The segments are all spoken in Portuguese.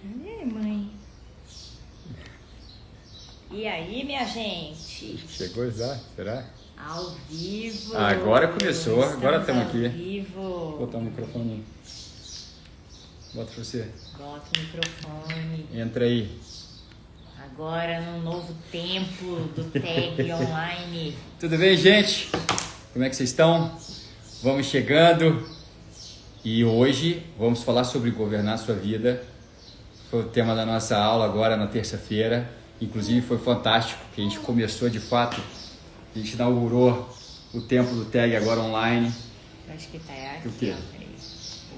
Mãe. E aí, minha gente? Chegou já? Será? Ao vivo. Agora começou, agora estamos aqui. Ao vivo. Vou botar o microfone. Bota pra você. Bota o microfone. Entra aí. Agora no novo templo do TAG Online. Tudo bem, gente? Como é que vocês estão? Vamos chegando. E hoje vamos falar sobre governar a sua vida. Foi o tema da nossa aula agora na terça-feira. Inclusive foi fantástico, que a gente começou de fato, a gente inaugurou o templo do TAG agora online. Eu acho que tá aqui. O quê? Peraí.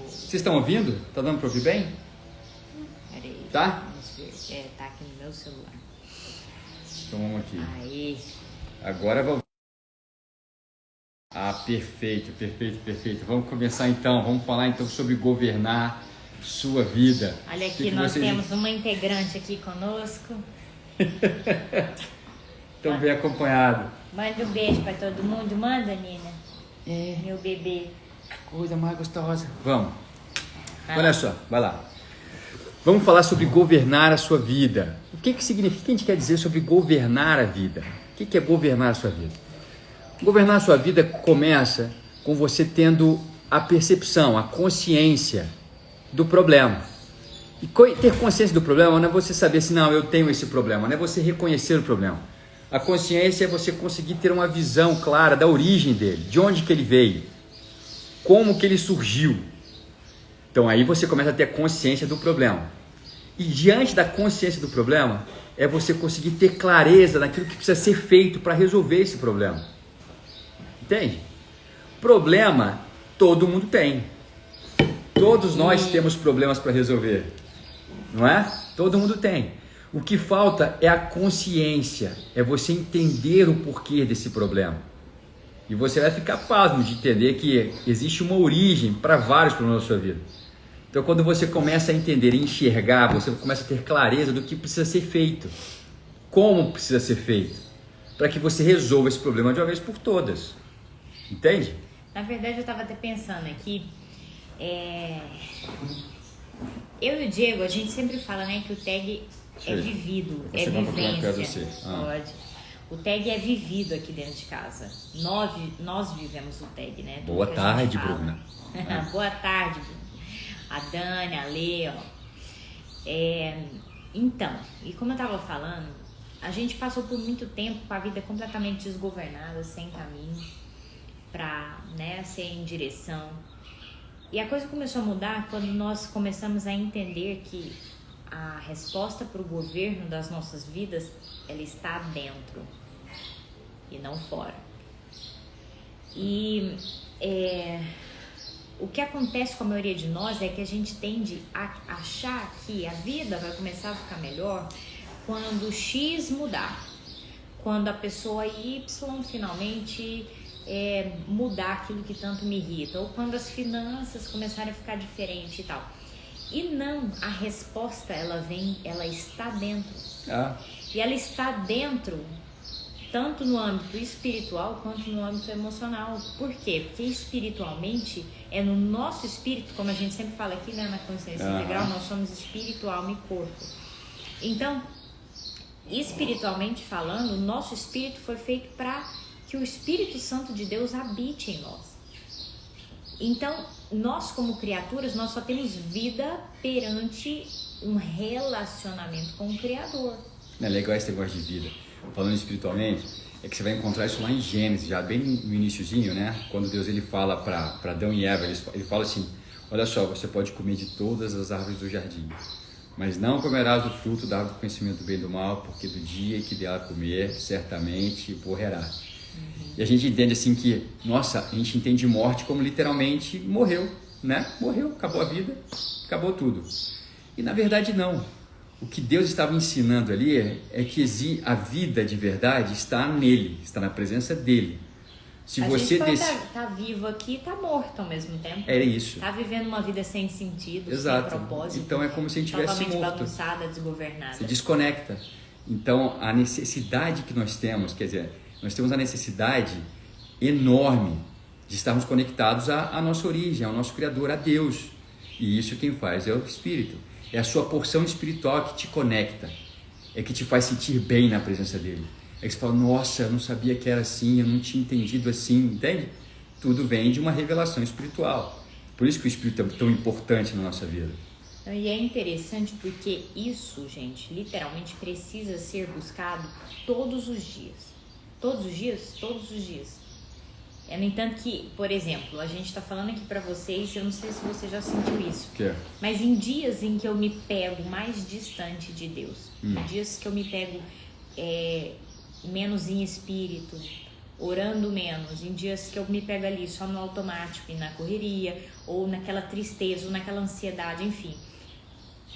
Vocês estão ouvindo? Tá dando para ouvir bem? Peraí. Tá? Vamos ver. Tá aqui no meu celular. Então vamos aqui. Aí. Agora vamos. Perfeito. Vamos começar então, vamos falar então sobre governar sua vida. Olha aqui, nós temos uma integrante aqui conosco. Então bem acompanhado. Manda um beijo pra todo mundo. Manda, Nina. Meu bebê. Coisa mais gostosa. Vamos. Olha só, vai lá. Vamos falar sobre governar a sua vida. O que significa? O que a gente quer dizer sobre governar a vida? O que é governar a sua vida? Governar a sua vida começa com você tendo a percepção, a consciência do problema. E ter consciência do problema não é você saber assim, não, eu tenho esse problema, não é você reconhecer o problema. A consciência é você conseguir ter uma visão clara da origem dele, de onde que ele veio, como que ele surgiu. Então aí você começa a ter consciência do problema. E diante da consciência do problema, é você conseguir ter clareza naquilo que precisa ser feito para resolver esse problema. Entende? Problema todo mundo tem. Todos nós temos problemas para resolver. Não é? Todo mundo tem. O que falta é a consciência, é você entender o porquê desse problema. E você vai ficar pasmo de entender que existe uma origem para vários problemas da sua vida. Então, quando você começa a entender e enxergar, você começa a ter clareza do que precisa ser feito, como precisa ser feito, para que você resolva esse problema de uma vez por todas. Entende? Na verdade, eu estava até pensando aqui, eu e o Diego, a gente sempre fala, né, que o TAG é vivido, é vivência. Pode. O TAG é vivido aqui dentro de casa. Nós vivemos o TAG, né? Boa tarde, Bruna. Boa tarde, Bruna. A Dani, a Lê, ó. Então, e como eu tava falando, a gente passou por muito tempo com a vida completamente desgovernada, sem caminho, pra, né, ser em direção. E a coisa começou a mudar quando nós começamos a entender que a resposta para o governo das nossas vidas, ela está dentro e não fora. E o que acontece com a maioria de nós é que a gente tende a achar que a vida vai começar a ficar melhor quando o X mudar, quando a pessoa Y finalmente mudar aquilo que tanto me irrita, ou quando as finanças começarem a ficar diferentes e tal. E não, a resposta ela está dentro. E ela está dentro tanto no âmbito espiritual quanto no âmbito emocional. Por quê? Porque espiritualmente é no nosso espírito, como a gente sempre fala aqui, né, na consciência integral, nós somos espírito, alma e corpo. Então, espiritualmente falando, o nosso espírito foi feito para que o Espírito Santo de Deus habite em nós. Então, nós como criaturas, nós só temos vida perante um relacionamento com o Criador. É legal esse negócio de vida. Falando espiritualmente, é que você vai encontrar isso lá em Gênesis, já bem no iniciozinho, né? Quando Deus ele fala para Adão e Eva, ele fala assim, olha só, você pode comer de todas as árvores do jardim, mas não comerás do fruto da árvore do conhecimento do bem e do mal, porque do dia que dela comer, certamente morrerás. E a gente entende assim que, nossa, a gente entende morte como literalmente morreu, né? Morreu, acabou a vida, acabou tudo. E na verdade não. O que Deus estava ensinando ali é que a vida de verdade está nele, está na presença dele. Se a você gente pode tá vivo aqui e tá morto ao mesmo tempo. É isso. Tá vivendo uma vida sem sentido, exato, sem propósito. Então é como se a gente tivesse morto. Totalmente bagunçada, desgovernada. Se desconecta. Então a necessidade que nós temos, quer dizer, nós temos a necessidade enorme de estarmos conectados à nossa origem, ao nosso Criador, a Deus. E isso quem faz é o Espírito. É a sua porção espiritual que te conecta, é que te faz sentir bem na presença dele. É que você fala, nossa, eu não sabia que era assim, eu não tinha entendido assim, entende? Tudo vem de uma revelação espiritual. Por isso que o Espírito é tão importante na nossa vida. E é interessante porque isso, gente, literalmente precisa ser buscado todos os dias. Todos os dias? Todos os dias. No entanto que, por exemplo, a gente está falando aqui para vocês, eu não sei se você já sentiu isso, mas em dias em que eu me pego mais distante de Deus, em dias que eu me pego menos em espírito, orando menos, em dias que eu me pego ali só no automático e na correria, ou naquela tristeza, ou naquela ansiedade, enfim.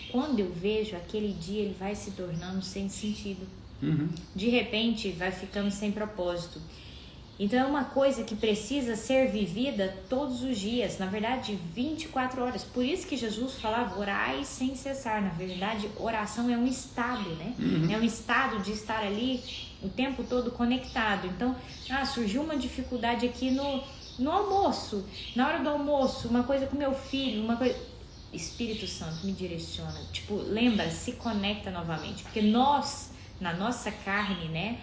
Quando eu vejo, aquele dia ele vai se tornando sem sentido. De repente vai ficando sem propósito. Então é uma coisa que precisa ser vivida todos os dias, na verdade 24 horas. Por isso que Jesus falava, orai sem cessar. Na verdade, oração é um estado, né? É um estado de estar ali o tempo todo conectado. Então, surgiu uma dificuldade aqui no almoço, na hora do almoço, uma coisa com meu filho, uma coisa... Espírito Santo me direciona. Lembra, se conecta novamente. Porque nós, na nossa carne, né?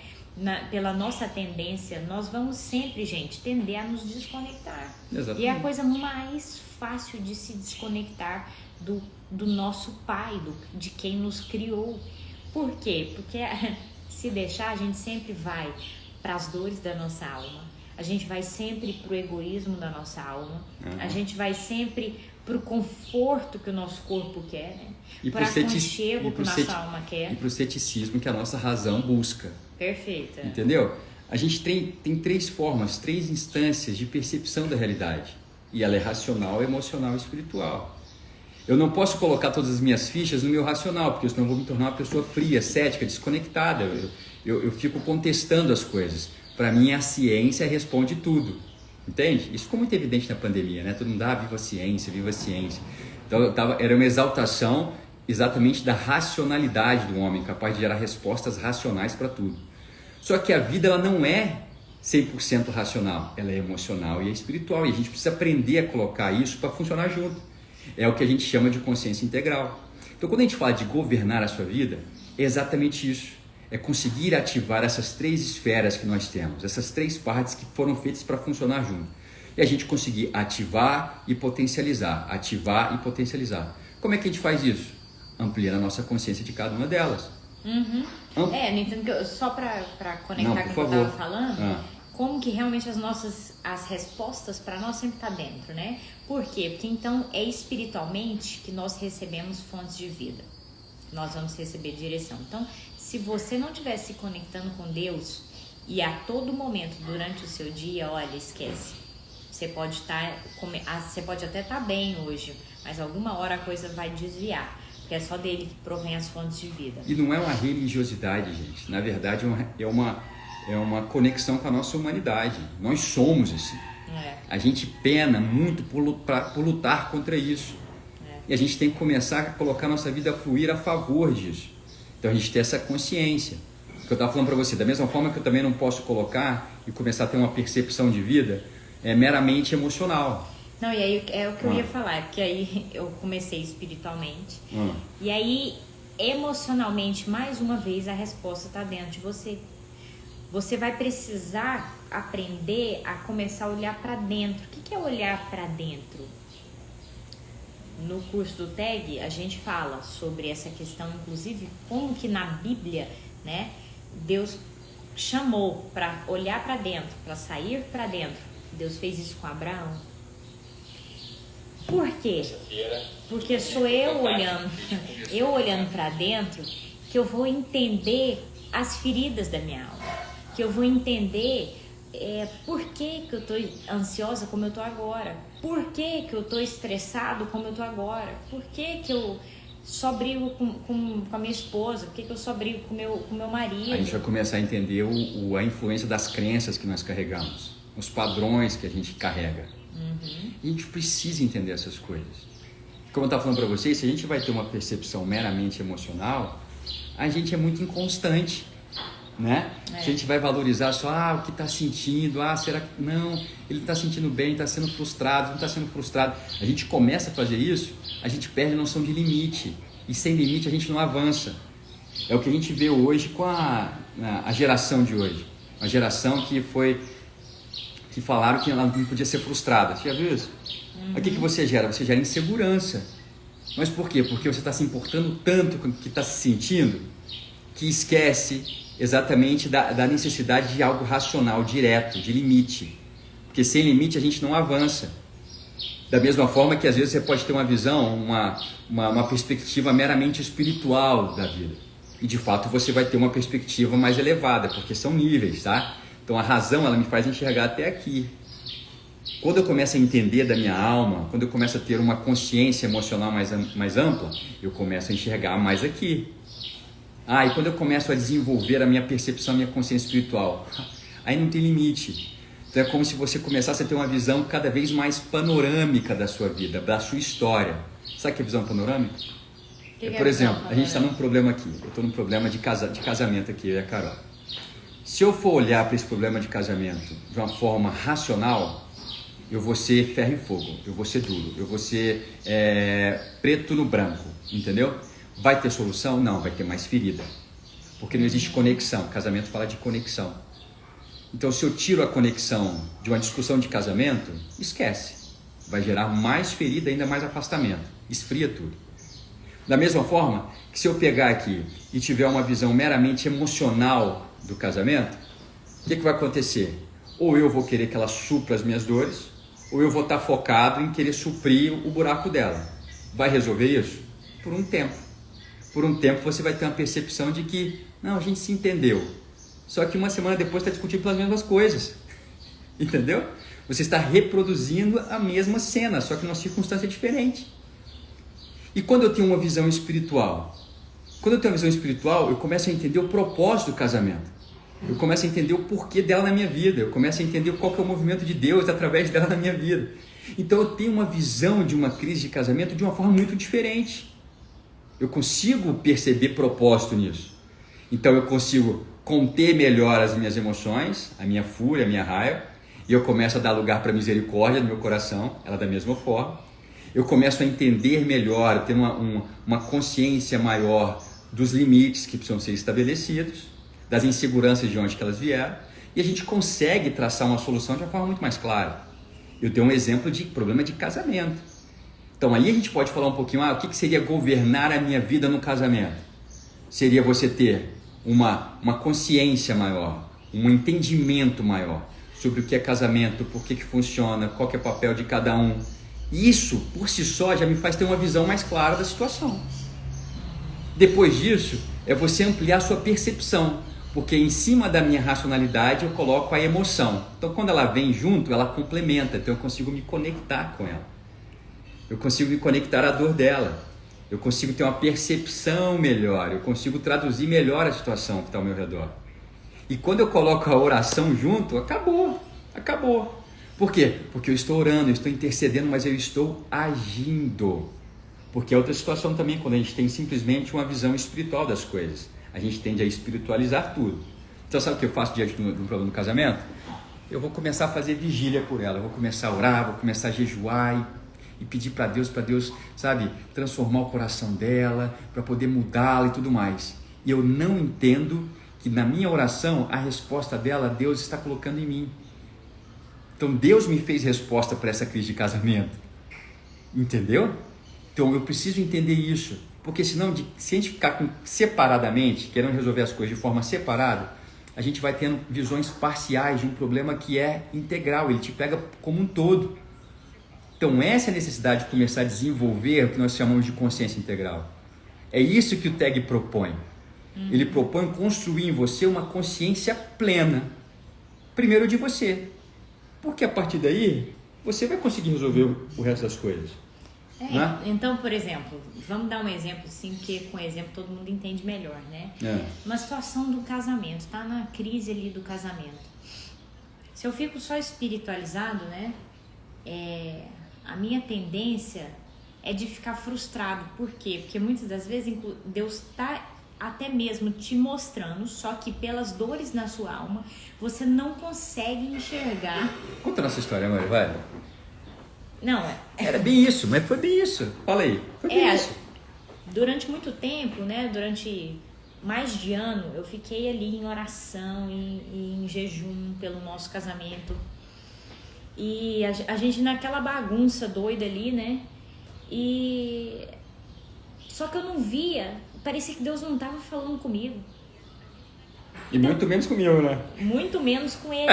Pela nossa tendência, nós vamos sempre, gente, tender a nos desconectar. Exatamente. E é a coisa mais fácil de se desconectar do nosso Pai, de quem nos criou. Por quê? Porque se deixar, a gente sempre vai para as dores da nossa alma, a gente vai sempre para o egoísmo da nossa alma, a gente vai sempre para o conforto que o nosso corpo quer, né? Para o aconchego que a nossa alma quer. E para o ceticismo que a nossa razão busca. Perfeito. Entendeu? A gente tem três formas, três instâncias de percepção da realidade. E ela é racional, emocional e espiritual. Eu não posso colocar todas as minhas fichas no meu racional, porque senão eu vou me tornar uma pessoa fria, cética, desconectada. Eu fico contestando as coisas. Para mim, a ciência responde tudo. Entende? Isso ficou muito evidente na pandemia, né? Todo mundo, viva a ciência, viva a ciência. Então, era uma exaltação exatamente da racionalidade do homem, capaz de gerar respostas racionais para tudo. Só que a vida, ela não é 100% racional, ela é emocional e é espiritual, e a gente precisa aprender a colocar isso para funcionar junto. É o que a gente chama de consciência integral. Então, quando a gente fala de governar a sua vida, é exatamente isso. É conseguir ativar essas três esferas que nós temos, essas três partes que foram feitas para funcionar junto. E a gente conseguir ativar e potencializar, ativar e potencializar. Como é que a gente faz isso? Ampliando a nossa consciência de cada uma delas. No entanto, só para conectar com o que eu estava falando, como que realmente as respostas para nós sempre estão dentro, né? Por quê? Porque então é espiritualmente que nós recebemos fontes de vida. Nós vamos receber direção. Então, se você não estiver se conectando com Deus e a todo momento durante o seu dia, olha, esquece. Você pode até estar bem hoje, mas alguma hora a coisa vai desviar, porque é só dele que provém as fontes de vida. E não é uma religiosidade, gente. Na verdade, é uma conexão com a nossa humanidade. Nós somos assim. A gente pena muito por lutar contra isso. E a gente tem que começar a colocar a nossa vida a fluir a favor disso. Então a gente tem essa consciência. O que eu estava falando para você, da mesma forma que eu também não posso colocar e começar a ter uma percepção de vida meramente emocional. Não, e aí é o que eu ia falar, porque aí eu comecei espiritualmente. E aí, emocionalmente, mais uma vez, a resposta está dentro de você. Você vai precisar aprender a começar a olhar para dentro. O que é olhar para dentro? No curso do TEG, a gente fala sobre essa questão, inclusive, como que na Bíblia, né, Deus chamou para olhar para dentro, para sair para dentro. Deus fez isso com Abraão. Por quê? Porque sou eu olhando para dentro, que eu vou entender as feridas da minha alma, que eu vou entender por que eu estou ansiosa como eu estou agora, por que eu estou estressado como eu estou agora, por que eu só brigo com a minha esposa, por que eu só brigo com o meu marido. A gente vai começar a entender a influência das crenças que nós carregamos, os padrões que a gente carrega. E a gente precisa entender essas coisas. Como eu estava falando para vocês, se a gente vai ter uma percepção meramente emocional, a gente é muito inconstante, né? A gente vai valorizar só o que está sentindo, será que não, ele está sentindo bem, está sendo frustrado, não está sendo frustrado. A gente começa a fazer isso, a gente perde a noção de limite. E sem limite a gente não avança. É o que a gente vê hoje com a geração de hoje. Uma geração que falaram que ela não podia ser frustrada. Você já viu isso? O que você gera? Você gera insegurança. Mas por quê? Porque você está se importando tanto com o que está se sentindo que esquece exatamente da necessidade de algo racional, direto, de limite. Porque sem limite a gente não avança. Da mesma forma que às vezes você pode ter uma visão, uma perspectiva meramente espiritual da vida. E de fato você vai ter uma perspectiva mais elevada, porque são níveis, tá? Então a razão ela me faz enxergar até aqui. Quando eu começo a entender da minha alma, quando eu começo a ter uma consciência emocional mais ampla, eu começo a enxergar mais aqui. E quando eu começo a desenvolver a minha percepção, a minha consciência espiritual, aí não tem limite. Então é como se você começasse a ter uma visão cada vez mais panorâmica da sua vida, da sua história. Sabe o que é visão panorâmica? Por exemplo, a gente está num problema aqui. Eu estou num problema de casamento aqui, eu e a Carol. Se eu for olhar para esse problema de casamento de uma forma racional, eu vou ser ferro e fogo, eu vou ser duro, eu vou ser preto no branco, entendeu? Vai ter solução? Não, vai ter mais ferida. Porque não existe conexão. Casamento fala de conexão. Então, se eu tiro a conexão de uma discussão de casamento, esquece. Vai gerar mais ferida, ainda mais afastamento. Esfria tudo. Da mesma forma que se eu pegar aqui e tiver uma visão meramente emocional do casamento, o que vai acontecer? Ou eu vou querer que ela supra as minhas dores, ou eu vou estar focado em querer suprir o buraco dela. Vai resolver isso? Por um tempo. Por um tempo você vai ter uma percepção de que, não, a gente se entendeu. Só que uma semana depois está discutindo pelas mesmas coisas. Entendeu? Você está reproduzindo a mesma cena, só que numa circunstância diferente. E quando eu tenho uma visão espiritual? Quando eu tenho uma visão espiritual, eu começo a entender o propósito do casamento. Eu começo a entender o porquê dela na minha vida. Eu começo a entender qual que é o movimento de Deus através dela na minha vida. Então eu tenho uma visão de uma crise de casamento de uma forma muito diferente. Eu consigo perceber propósito nisso. Então eu consigo conter melhor as minhas emoções, a minha fúria, a minha raiva, e eu começo a dar lugar para a misericórdia no meu coração, ela da mesma forma. Eu começo a entender melhor, ter uma consciência maior dos limites que precisam ser estabelecidos, das inseguranças de onde que elas vieram, e a gente consegue traçar uma solução de uma forma muito mais clara. Eu dei um exemplo de problema de casamento. Então aí a gente pode falar um pouquinho, o que seria governar a minha vida no casamento? Seria você ter uma consciência maior, um entendimento maior sobre o que é casamento, por que funciona, qual que é o papel de cada um. Isso, por si só, já me faz ter uma visão mais clara da situação. Depois disso, é você ampliar a sua percepção, porque em cima da minha racionalidade eu coloco a emoção. Então quando ela vem junto, ela complementa, então eu consigo me conectar com ela. Eu consigo me conectar à dor dela, eu consigo ter uma percepção melhor, eu consigo traduzir melhor a situação que está ao meu redor. E quando eu coloco a oração junto, acabou. Por quê? Porque eu estou orando, eu estou intercedendo, mas eu estou agindo. Porque é outra situação também, quando a gente tem simplesmente uma visão espiritual das coisas. A gente tende a espiritualizar tudo. Então sabe o que eu faço diante de um problema do casamento? Eu vou começar a fazer vigília por ela, eu vou começar a orar, vou começar a jejuar e pedir para Deus, sabe, transformar o coração dela, para poder mudá-la e tudo mais. E eu não entendo que na minha oração, a resposta dela, Deus está colocando em mim. Então Deus me fez resposta para essa crise de casamento. Entendeu? Então eu preciso entender isso. Porque senão, se a gente ficar separadamente, querendo resolver as coisas de forma separada, a gente vai tendo visões parciais de um problema que é integral, ele te pega como um todo. Então essa é a necessidade de começar a desenvolver o que nós chamamos de consciência integral. É isso que o TEG propõe. Ele propõe construir em você uma consciência plena. Primeiro de você. Porque a partir daí, você vai conseguir resolver o resto das coisas. Né? Então, por exemplo, vamos dar um exemplo assim, porque com exemplo todo mundo entende melhor, né? Uma situação do casamento, tá na crise ali do casamento. Se eu fico só espiritualizado, né? A minha tendência é de ficar frustrado. Por quê? Porque muitas das vezes Deus está até mesmo te mostrando, só que pelas dores na sua alma, você não consegue enxergar. Conta a nossa história, Maria, vai. Não, Era bem isso, mas foi bem isso. Fala aí. Foi bem isso. durante muito tempo, né, durante mais de ano, eu fiquei ali em oração e em jejum pelo nosso casamento. E a gente naquela bagunça doida ali, né? E só que eu não via, parecia que Deus não estava falando comigo. E muito menos comigo, né? Muito menos com ele,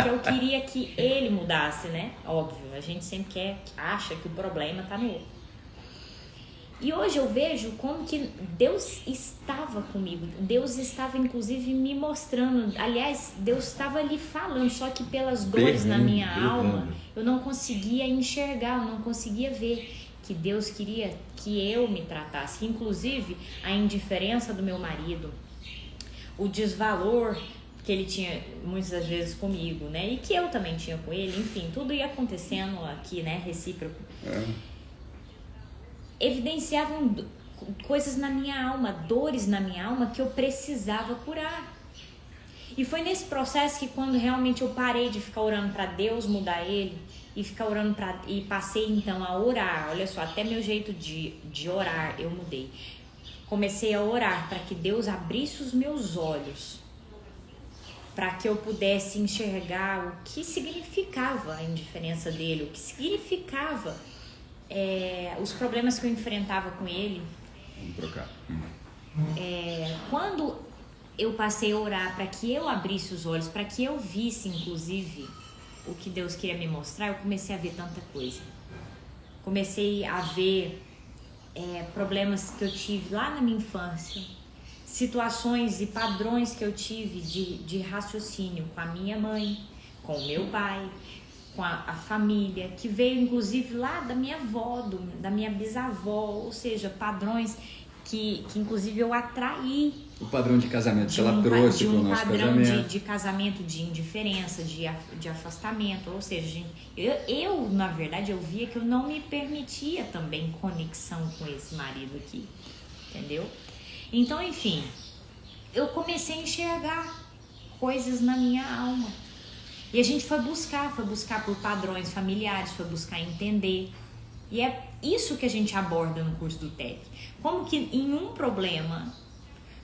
que eu queria que ele mudasse, né? Óbvio, a gente sempre acha que o problema tá no outro. E hoje eu vejo como que Deus estava comigo. Deus estava, inclusive, me mostrando. Aliás, Deus estava ali falando, só que pelas dores na minha alma, eu não conseguia enxergar, eu não conseguia ver que Deus queria que eu me tratasse. Inclusive, a indiferença do meu marido, o desvalor que ele tinha muitas vezes comigo, né? E que eu também tinha com ele. Enfim, tudo ia acontecendo aqui, né? Recíproco. Evidenciavam coisas na minha alma, dores na minha alma que eu precisava curar. E foi nesse processo que quando realmente eu parei de ficar orando para Deus mudar ele e ficar orando e passei então a orar. Olha só, até meu jeito de orar eu mudei. Comecei a orar para que Deus abrisse os meus olhos, para que eu pudesse enxergar o que significava a indiferença dele, o que significava os problemas que eu enfrentava com ele. Vamos trocar. Quando eu passei a orar para que eu abrisse os olhos, para que eu visse, inclusive, o que Deus queria me mostrar, eu comecei a ver tanta coisa. Comecei a ver problemas que eu tive lá na minha infância, situações e padrões que eu tive de raciocínio com a minha mãe, com o meu pai, com a família, que veio inclusive lá da minha avó, da minha bisavó, ou seja, padrões que inclusive eu atraí. O padrão de casamento que ela trouxe para o nosso casamento. De um padrão de casamento, de indiferença, de afastamento, ou seja, eu, na verdade, eu via que eu não me permitia também conexão com esse marido aqui, entendeu? Então, enfim, eu comecei a enxergar coisas na minha alma. E a gente foi buscar por padrões familiares, foi buscar entender. E é isso que a gente aborda no curso do TEC. Como que em um problema,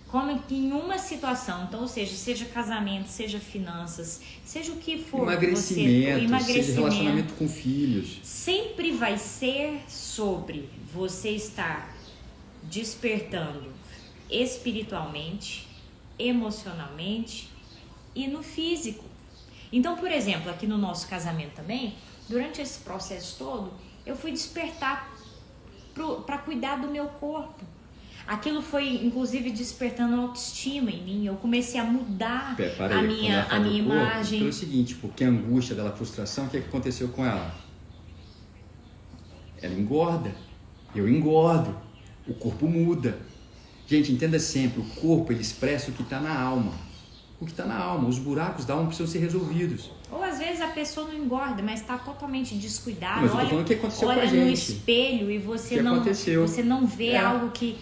como que em uma situação, então, ou seja casamento, seja finanças, seja o que for, emagrecimento, seja relacionamento com filhos, sempre vai ser sobre você estar despertando espiritualmente, emocionalmente e no físico. Então, por exemplo, aqui no nosso casamento também, durante esse processo todo, eu fui despertar para cuidar do meu corpo. Aquilo foi, inclusive, despertando autoestima em mim. Eu comecei a mudar a minha imagem. Pelo seguinte, porque a angústia dela, a frustração, o que aconteceu com ela? Ela engorda, eu engordo, o corpo muda. Gente, entenda sempre, o corpo ele expressa o que está na alma. O que está na alma, os buracos da alma precisam ser resolvidos. Ou às vezes a pessoa não engorda, mas está totalmente descuidada. Mas eu tô falando o que aconteceu com a gente. Olha no espelho e você não vê algo que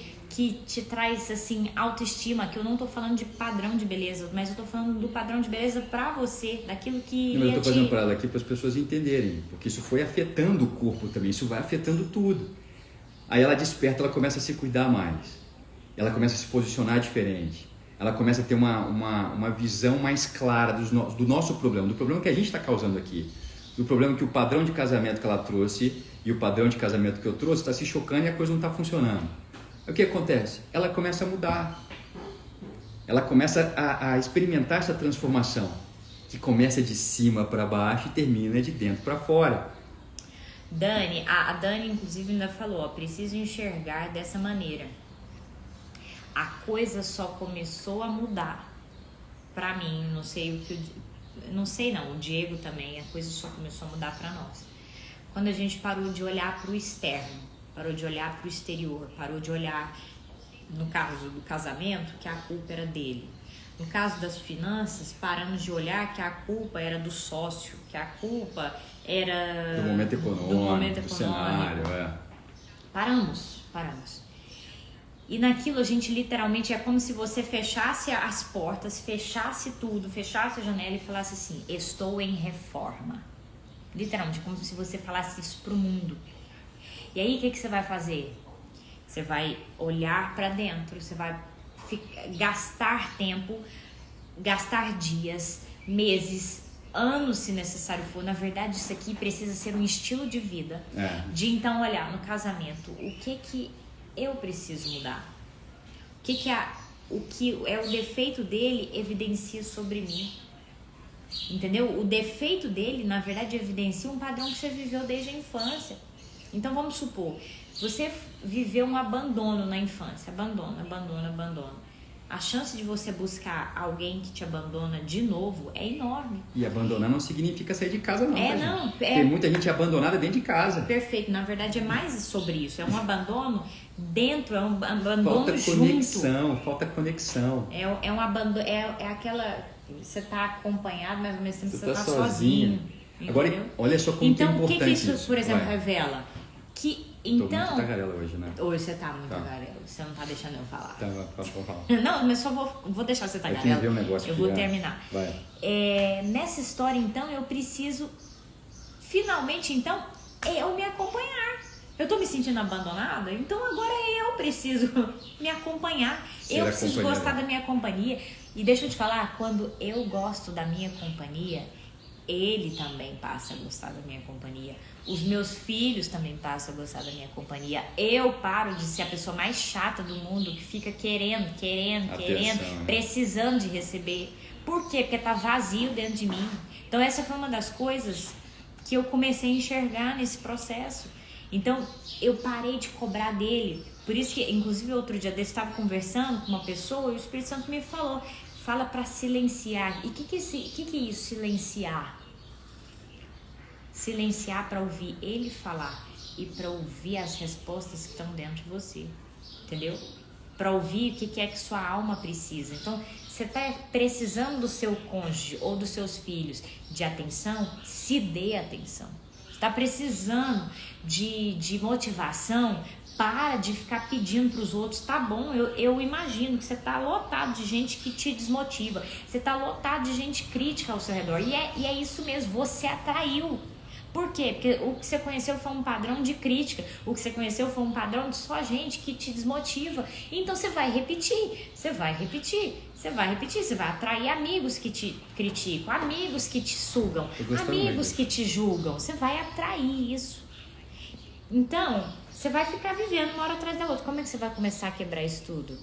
te traz assim autoestima, que eu não estou falando de padrão de beleza, mas eu estou falando do padrão de beleza para você, daquilo que eu estou fazendo para ela aqui para as pessoas entenderem, porque isso foi afetando o corpo também, isso vai afetando tudo. Aí ela desperta, ela começa a se cuidar mais, ela começa a se posicionar diferente. Ela começa a ter uma visão mais clara do nosso problema, do problema que a gente está causando aqui, do problema que o padrão de casamento que ela trouxe e o padrão de casamento que eu trouxe está se chocando e a coisa não está funcionando. Aí o que acontece? Ela começa a mudar, ela começa a experimentar essa transformação, que começa de cima para baixo e termina de dentro para fora. Dani, a Dani inclusive ainda falou, preciso enxergar dessa maneira. A coisa só começou a mudar pra mim, o Diego também, a coisa só começou a mudar pra nós. Quando a gente parou de olhar pro externo, parou de olhar pro exterior, parou de olhar, no caso do casamento, que a culpa era dele. No caso das finanças, paramos de olhar que a culpa era do sócio, que a culpa era do momento econômico, do cenário. Paramos. E naquilo a gente literalmente é como se você fechasse as portas, fechasse tudo, fechasse a janela e falasse assim, estou em reforma. Literalmente, como se você falasse isso pro mundo. E aí o que você vai fazer? Você vai olhar para dentro, você vai gastar tempo, gastar dias, meses, anos, se necessário for. Na verdade, isso aqui precisa ser um estilo de vida. De então olhar no casamento, o que eu preciso mudar? O que é o defeito dele evidencia sobre mim? Entendeu? O defeito dele, na verdade, evidencia um padrão que você viveu desde a infância. Então, vamos supor, você viveu um abandono na infância. Abandono. A chance de você buscar alguém que te abandona de novo é enorme. E abandonar não significa sair de casa, não. Não. Tem muita gente abandonada dentro de casa. Perfeito. Na verdade, é mais sobre isso. É um abandono dentro, é um abandono falta junto. Falta conexão. É um abandono, é aquela... Você tá acompanhado, mas ao mesmo tempo você tá sozinho. Agora, olha só como então, é importante o que isso, por exemplo, revela? Que, então... Tô muito tagarela hoje, né? Hoje você tá muito tagarela. Você não tá deixando eu falar. Tá, vou falar. Não, mas só vou deixar você tagarela. Um negócio eu vou terminar. Vai. Nessa história, então, eu preciso finalmente, então, eu me acompanhar. Eu tô me sentindo abandonada, então agora eu preciso me acompanhar. Eu preciso gostar da minha companhia. E deixa eu te falar, quando eu gosto da minha companhia, ele também passa a gostar da minha companhia. Os meus filhos também passam a gostar da minha companhia. Eu paro de ser a pessoa mais chata do mundo, que fica querendo, precisando de receber. Por quê? Porque tá vazio dentro de mim. Então essa foi uma das coisas que eu comecei a enxergar nesse processo. Então eu parei de cobrar dele. Por isso que, inclusive, outro dia eu estava conversando com uma pessoa e o Espírito Santo me falou, fala para silenciar. E o que é isso, silenciar? Silenciar para ouvir ele falar e para ouvir as respostas que estão dentro de você, entendeu? Para ouvir o que é que sua alma precisa. Então, você está precisando do seu cônjuge ou dos seus filhos de atenção, se dê atenção. Está precisando de motivação, para de ficar pedindo para os outros. Tá bom, eu imagino que você está lotado de gente que te desmotiva, você está lotado de gente crítica ao seu redor, e é isso mesmo, você atraiu. Por quê? Porque o que você conheceu foi um padrão de crítica, o que você conheceu foi um padrão de só gente que te desmotiva. Então você vai repetir, você vai atrair amigos que te criticam, amigos que te sugam, amigos que te julgam, você vai atrair isso. Então, você vai ficar vivendo uma hora atrás da outra. Como é que você vai começar a quebrar isso tudo?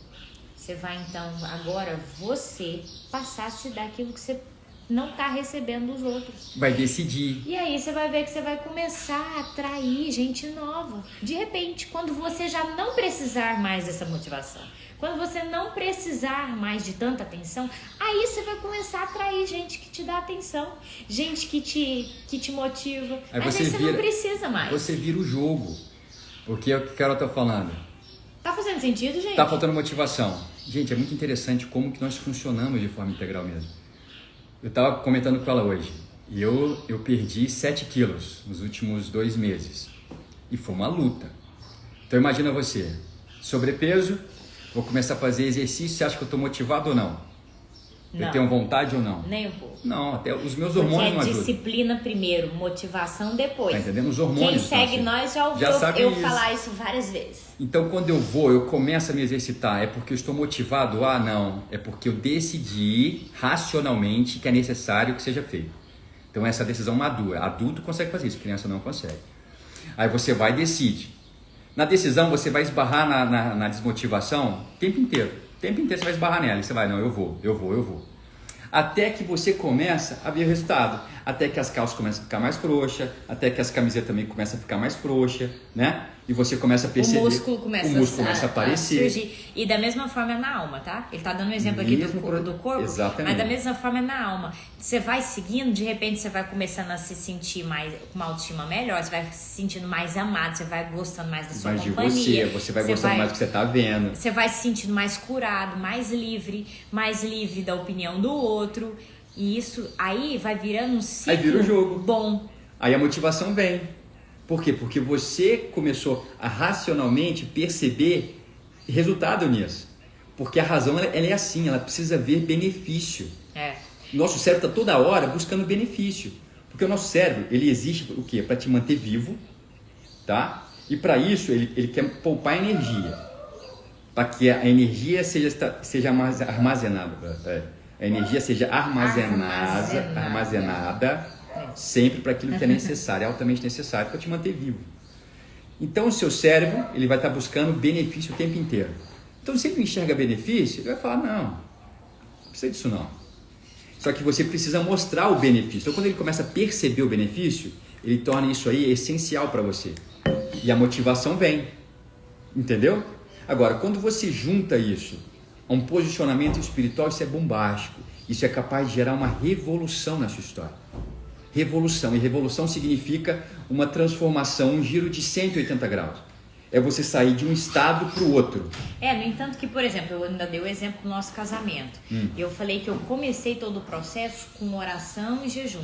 Você vai então, agora, você passar a se dar aquilo que você não está recebendo dos outros. Vai decidir. E aí você vai ver que você vai começar a atrair gente nova. De repente, quando você já não precisar mais dessa motivação, quando você não precisar mais de tanta atenção, aí você vai começar a atrair gente que te dá atenção, gente que te motiva. Mas aí você não precisa mais. Você vira o jogo. Porque é o que a Carol tá falando. Tá fazendo sentido, gente? Tá faltando motivação. Gente, é muito interessante como que nós funcionamos de forma integral mesmo. Eu tava comentando com ela hoje. E eu perdi 7 quilos nos últimos 2 meses. E foi uma luta. Então imagina você, sobrepeso, vou começar a fazer exercício, você acha que eu tô motivado ou não? Não. Eu tenho vontade ou não? Nem um pouco. Não, até os meus hormônios não ajudam. Disciplina primeiro, motivação depois. Tá entendendo? Os hormônios. Quem segue nós já ouviu eu falar isso várias vezes. Então, quando eu começo a me exercitar, é porque eu estou motivado? Ah, não. É porque eu decidi racionalmente que é necessário que seja feito. Então, essa decisão madura. Adulto consegue fazer isso, criança não consegue. Aí você vai e decide. Na decisão, você vai esbarrar na desmotivação o tempo inteiro. O tempo inteiro você vai esbarrar nela. E você vai, não, eu vou. Até que você começa a ver o resultado. Até que as calças começam a ficar mais frouxas, até que as camisetas também começam a ficar mais frouxas, né? E você começa a perceber... O músculo começa a aparecer. Surgir. E da mesma forma é na alma, tá? Ele tá dando um exemplo aqui do corpo, exatamente. Mas da mesma forma é na alma. Você vai seguindo, de repente você vai começando a se sentir mais, com uma autoestima melhor, você vai se sentindo mais amado, você vai gostando mais da sua companhia. Você vai gostando mais do que você tá vendo. Você vai se sentindo mais curado, mais livre da opinião do outro. E isso aí vai virando um ciclo. Aí vira o jogo. Bom. Aí a motivação vem. Por quê? Porque você começou a racionalmente perceber resultado nisso. Porque a razão ela é assim, ela precisa ver benefício. Nosso cérebro está toda hora buscando benefício. Porque o nosso cérebro, ele existe o quê? Para te manter vivo, tá? E para isso ele quer poupar energia, para que a energia seja armazenada. A energia seja armazenada sempre para aquilo que é necessário, altamente necessário para te manter vivo. Então o seu cérebro ele vai estar buscando benefício o tempo inteiro. Então se ele enxerga benefício, ele vai falar, não precisa disso não. Só que você precisa mostrar o benefício. Então quando ele começa a perceber o benefício, ele torna isso aí essencial para você. E a motivação vem. Entendeu? Agora, quando você junta isso a um posicionamento espiritual, isso é bombástico. Isso é capaz de gerar uma revolução na sua história. Revolução. E revolução significa uma transformação, um giro de 180 graus. É você sair de um estado para o outro. No entanto que, por exemplo, eu ainda dei o exemplo do nosso casamento. Eu falei que eu comecei todo o processo com oração e jejum.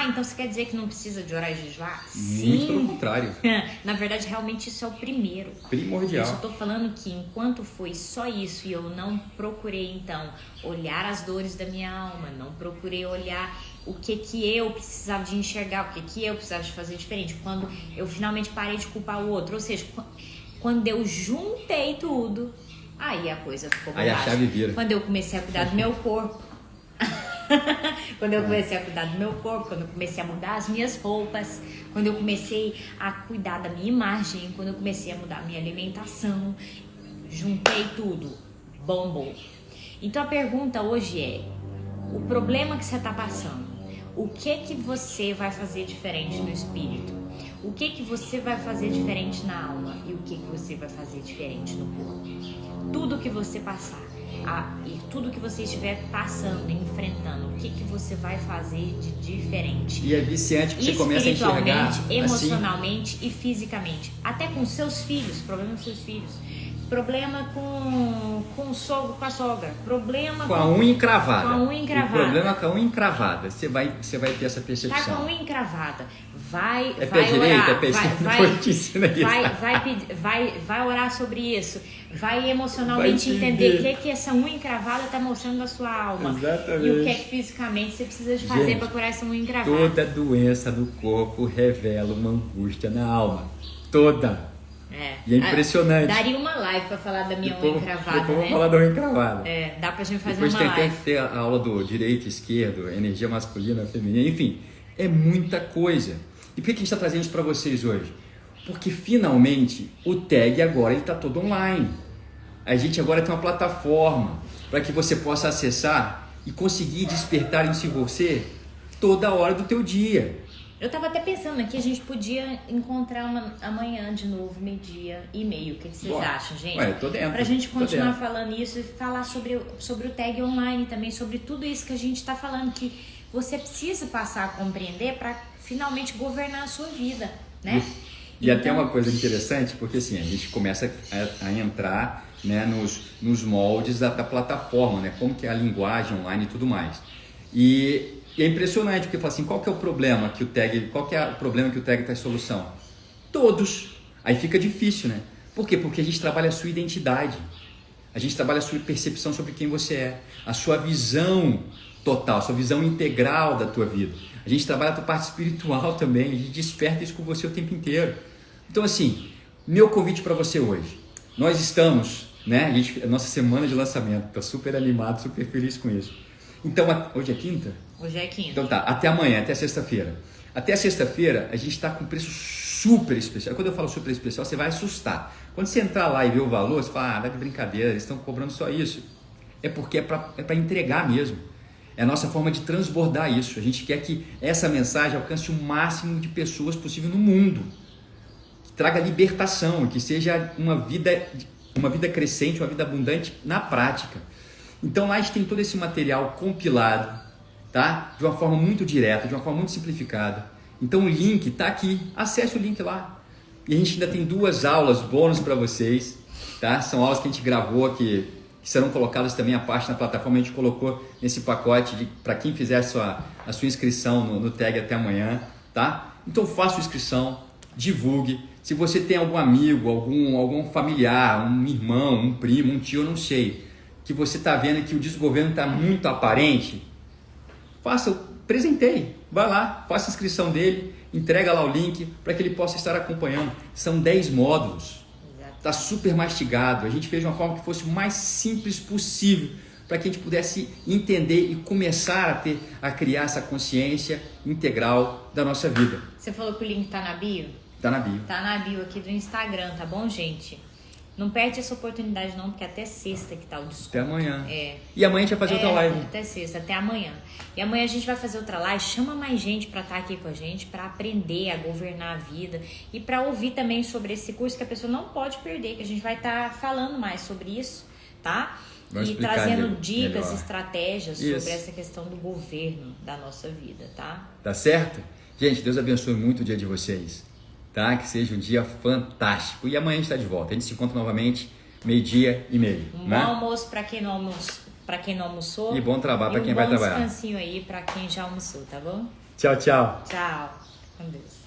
Então você quer dizer que não precisa de orar e jejuar? Sim. Muito pelo contrário. Na verdade, realmente isso é o primeiro. Primordial. Eu só estou falando que enquanto foi só isso e eu não procurei, então, olhar as dores da minha alma, não procurei olhar o que eu precisava de enxergar, o que eu precisava de fazer diferente, quando eu finalmente parei de culpar o outro, ou seja, quando eu juntei tudo, aí a coisa ficou aí a chave vira. Quando eu comecei a cuidar do meu corpo, quando eu comecei a cuidar do meu corpo, quando eu comecei a mudar as minhas roupas, quando eu comecei a cuidar da minha imagem, quando eu comecei a mudar a minha alimentação, juntei tudo, bombou. Então a pergunta hoje é, o problema que você está passando, o que você vai fazer diferente no espírito? O que você vai fazer diferente na alma? E o que você vai fazer diferente no corpo? Tudo que você passar, e tudo que você estiver passando, enfrentando, o que você vai fazer de diferente? E é viciante porque você começa a enxergar espiritualmente, emocionalmente e fisicamente. Até com seus filhos, problema com seus filhos. Problema com o sogro, com a sogra. Problema com a unha encravada. Com a unha encravada. O problema com a unha encravada. Você vai ter essa percepção. Tá com a unha encravada. Vai pé orar. Direito, é pé esquerdo. Vai orar sobre isso. Vai emocionalmente entender o que essa unha encravada está mostrando na sua alma. Exatamente. E o que fisicamente você precisa de fazer para curar essa unha encravada. Toda doença do corpo revela uma angústia na alma. Toda. E é impressionante. Daria uma live pra falar da minha unha encravada, depois vamos falar da unha encravada. Dá pra gente fazer depois uma live. Depois tem que ter a aula do direito, esquerdo, energia masculina, feminina, enfim. É muita coisa. E por que a gente está trazendo isso para vocês hoje? Porque finalmente o tag agora está todo online. A gente agora tem uma plataforma para que você possa acessar e conseguir despertar em si você toda hora do teu dia. Eu tava até pensando aqui, a gente podia encontrar amanhã de novo, 12:30. O que vocês acham, gente? Ué, tô dentro. Pra gente continuar falando isso e falar sobre o tag online também, sobre tudo isso que a gente tá falando, que você precisa passar a compreender para finalmente governar a sua vida, né? E até uma coisa interessante, porque assim, a gente começa a entrar, né, nos moldes da plataforma, né? Como que é a linguagem online e tudo mais. E é impressionante, porque fala assim, qual que é o problema que o tag traz solução? Todos. Aí fica difícil, né? Por quê? Porque a gente trabalha a sua identidade. A gente trabalha a sua percepção sobre quem você é. A sua visão total, a sua visão integral da tua vida. A gente trabalha a tua parte espiritual também. A gente desperta isso com você o tempo inteiro. Então assim, meu convite para você hoje. Nós estamos, né? A nossa semana de lançamento. Estou super animado, super feliz com isso. Então, hoje é quinta? Hoje é quinta. Então tá, até amanhã, até sexta-feira. Até sexta-feira a gente está com preço super especial. Quando eu falo super especial, você vai assustar. Quando você entrar lá e ver o valor, você fala, dá de brincadeira, eles estão cobrando só isso. É porque é para entregar mesmo. É a nossa forma de transbordar isso. A gente quer que essa mensagem alcance o máximo de pessoas possível no mundo. Que traga libertação, que seja uma vida crescente, uma vida abundante na prática. Então lá a gente tem todo esse material compilado, tá? De uma forma muito direta, de uma forma muito simplificada. Então o link está aqui, acesse o link lá. E a gente ainda tem 2 aulas bônus para vocês, tá? São aulas que a gente gravou, que serão colocadas também à parte na plataforma. A gente colocou nesse pacote para quem fizer a sua inscrição no tag até amanhã, tá? Então faça a inscrição, divulgue. Se você tem algum amigo, algum familiar, um irmão, um primo, um tio, eu não sei, que você está vendo que o desgoverno está muito aparente, presenteie, vai lá, faça a inscrição dele entrega lá o link para que ele possa estar acompanhando. São 10 módulos. Está super mastigado. A gente fez de uma forma que fosse o mais simples possível para que a gente pudesse entender e começar a criar essa consciência integral da nossa vida. Você falou que o link tá na bio? Tá na bio. Tá na bio aqui do Instagram, tá bom, gente? Não perde essa oportunidade não, porque até sexta que tá o desconto. Até amanhã. É. E amanhã a gente vai fazer outra live. Até sexta, até amanhã. E amanhã a gente vai fazer outra live. Chama mais gente para estar aqui com a gente, para aprender a governar a vida e para ouvir também sobre esse curso que a pessoa não pode perder, que a gente vai estar falando mais sobre isso, tá? Vamos e explicar trazendo dicas, melhor. estratégias Isso. sobre essa questão do governo da nossa vida, tá? Tá certo? Gente, Deus abençoe muito o dia de vocês. Tá? Que seja um dia fantástico. E amanhã a gente está de volta. A gente se encontra novamente 12:30. Um né? bom almoço para quem não almoçou. E bom trabalho para quem vai trabalhar. Um bom descansinho aí para quem já almoçou, tá bom? Tchau, tchau. Tchau. Com Deus.